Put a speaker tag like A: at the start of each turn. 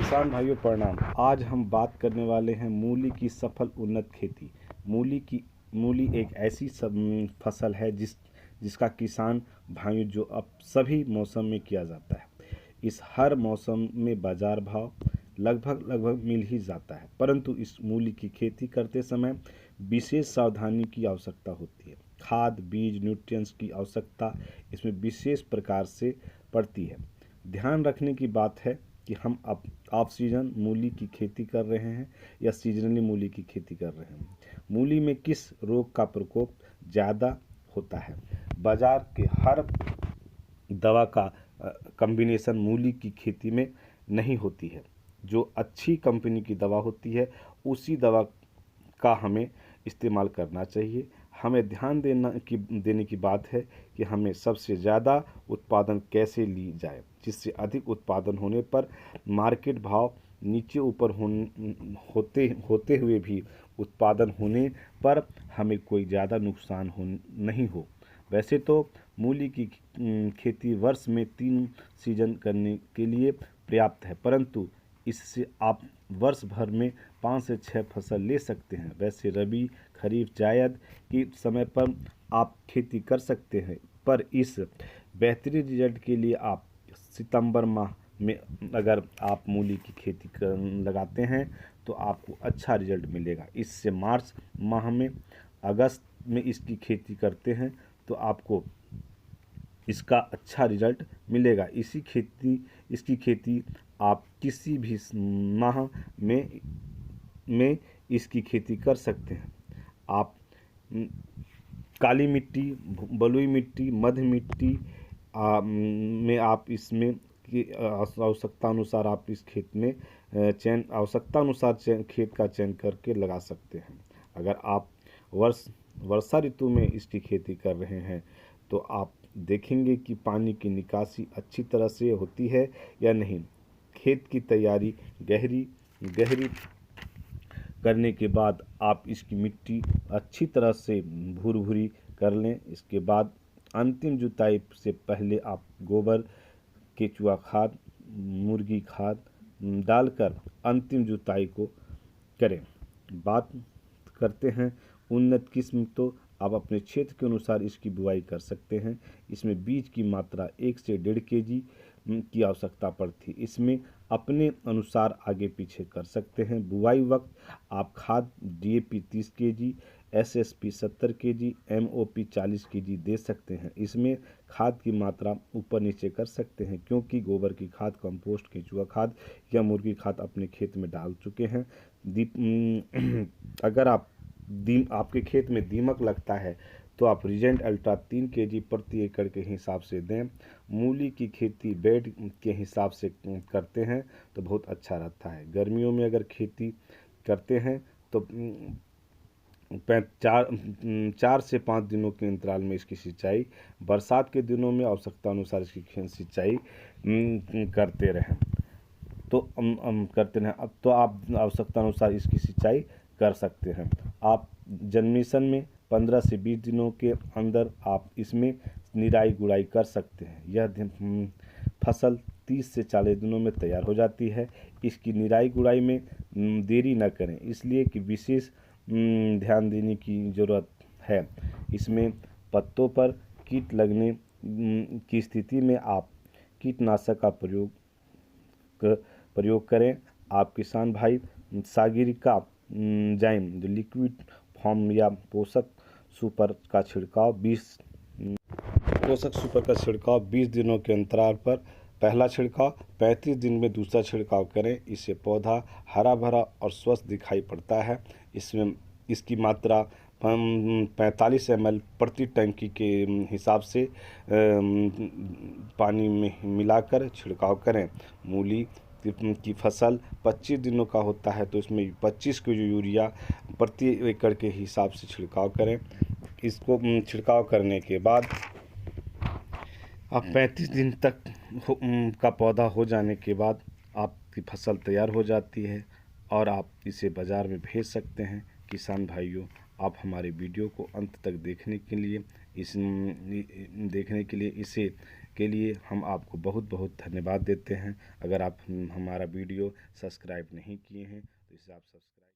A: किसान भाइयों प्रणाम। आज हम बात करने वाले हैं मूली की सफल उन्नत खेती। मूली एक ऐसी फसल है जिसका किसान भाइयों जो अब सभी मौसम में किया जाता है। इस हर मौसम में बाजार भाव लगभग मिल ही जाता है, परंतु इस मूली की खेती करते समय विशेष सावधानी की आवश्यकता होती है। खाद, बीज, न्यूट्रिएंट्स की आवश्यकता इसमें विशेष प्रकार से पड़ती है। ध्यान रखने की बात है कि हम अब ऑफ सीजन मूली की खेती कर रहे हैं या सीजनली मूली की खेती कर रहे हैं। मूली में किस रोग का प्रकोप ज़्यादा होता है? बाजार के हर दवा का कॉम्बिनेशन मूली की खेती में नहीं होती है। जो अच्छी कंपनी की दवा होती है उसी दवा का हमें इस्तेमाल करना चाहिए। हमें ध्यान देने की बात है कि हमें सबसे ज़्यादा उत्पादन कैसे ली जाए, जिससे अधिक उत्पादन होने पर मार्केट भाव नीचे ऊपर होते हुए भी उत्पादन होने पर हमें कोई ज़्यादा नुकसान नहीं हो। वैसे तो मूली की खेती वर्ष में 3 सीजन करने के लिए पर्याप्त है, परंतु इससे आप वर्ष भर में 5 से 6 फसल ले सकते हैं। वैसे रबी, खरीफ, जायद के समय पर आप खेती कर सकते हैं, पर इस बेहतरीन रिजल्ट के लिए आप सितंबर माह में अगर आप मूली की खेती लगाते हैं तो आपको अच्छा रिजल्ट मिलेगा। इससे मार्च माह में, अगस्त में इसकी खेती करते हैं तो आपको इसका अच्छा रिजल्ट मिलेगा। इसकी खेती आप किसी भी माह में इसकी खेती कर सकते हैं। आप काली मिट्टी, बलुई मिट्टी, मध्य मिट्टी में आप इसमें की आवश्यकता अनुसार आप इस खेत में आवश्यकता अनुसार खेत का चयन करके लगा सकते हैं। अगर आप वर्षा ऋतु में इसकी खेती कर रहे हैं तो आप देखेंगे कि पानी की निकासी अच्छी तरह से होती है या नहीं। खेत की तैयारी गहरी करने के बाद आप इसकी मिट्टी अच्छी तरह से भूरी कर लें। इसके बाद अंतिम जुताई से पहले आप गोबर, केचुआ खाद, मुर्गी खाद डालकर अंतिम जुताई को करें। बात करते हैं उन्नत किस्म, तो आप अपने क्षेत्र के अनुसार इसकी बुआई कर सकते हैं। इसमें बीज की मात्रा 1 से 1.5 kg की आवश्यकता पड़ती है। इसमें अपने अनुसार आगे पीछे कर सकते हैं। बुआई वक्त आप खाद DAP 30 kg, SSP 70 kg, MOP 40 kg दे सकते हैं। इसमें खाद की मात्रा ऊपर नीचे कर सकते हैं, क्योंकि गोबर की खाद, कंपोस्ट, केंचुआ खाद या मुर्गी खाद अपने खेत में डाल चुके हैं। अगर आपके खेत में दीमक लगता है तो आप रीजेंट अल्ट्रा 3 kg प्रति एकड़ के हिसाब से दें। मूली की खेती बेड के हिसाब से करते हैं तो बहुत अच्छा रहता है। गर्मियों में अगर खेती करते हैं तो 4 से 5 दिनों के अंतराल में इसकी सिंचाई, बरसात के दिनों में आवश्यकता अनुसार इसकी सिंचाई करते रहें अब तो आप आवश्यकता अनुसार इसकी सिंचाई कर सकते हैं। आप जन्मेशन में 15 से 20 दिनों के अंदर आप इसमें निराई गुड़ाई कर सकते हैं। यह फसल 30 से 40 दिनों में तैयार हो जाती है। इसकी निराई गुड़ाई में देरी न करें, इसलिए कि विशेष ध्यान देने की ज़रूरत है। इसमें पत्तों पर कीट लगने की स्थिति में आप कीटनाशक का प्रयोग करें। आप किसान भाई सागरिका जाइम जो लिक्विड फॉर्म या पोषक सुपर का छिड़काव 20 दिनों के अंतराल पर पहला छिड़काव, 35 दिन में दूसरा छिड़काव करें। इससे पौधा हरा भरा और स्वस्थ दिखाई पड़ता है। इसमें इसकी मात्रा 45 ml प्रति टंकी के हिसाब से पानी में मिलाकर छिड़काव करें। मूली की फसल 25 दिनों का होता है तो इसमें 25 kg यूरिया प्रति एकड़ के हिसाब से छिड़काव करें। इसको छिड़काव करने के बाद अब 35 दिन तक का पौधा हो जाने के बाद आपकी फसल तैयार हो जाती है और आप इसे बाज़ार में भेज सकते हैं। किसान भाइयों, आप हमारे वीडियो को अंत तक देखने के लिए इसे के लिए हम आपको बहुत बहुत धन्यवाद देते हैं। अगर आप हमारा वीडियो सब्सक्राइब नहीं किए हैं तो इसे आप सब्सक्राइब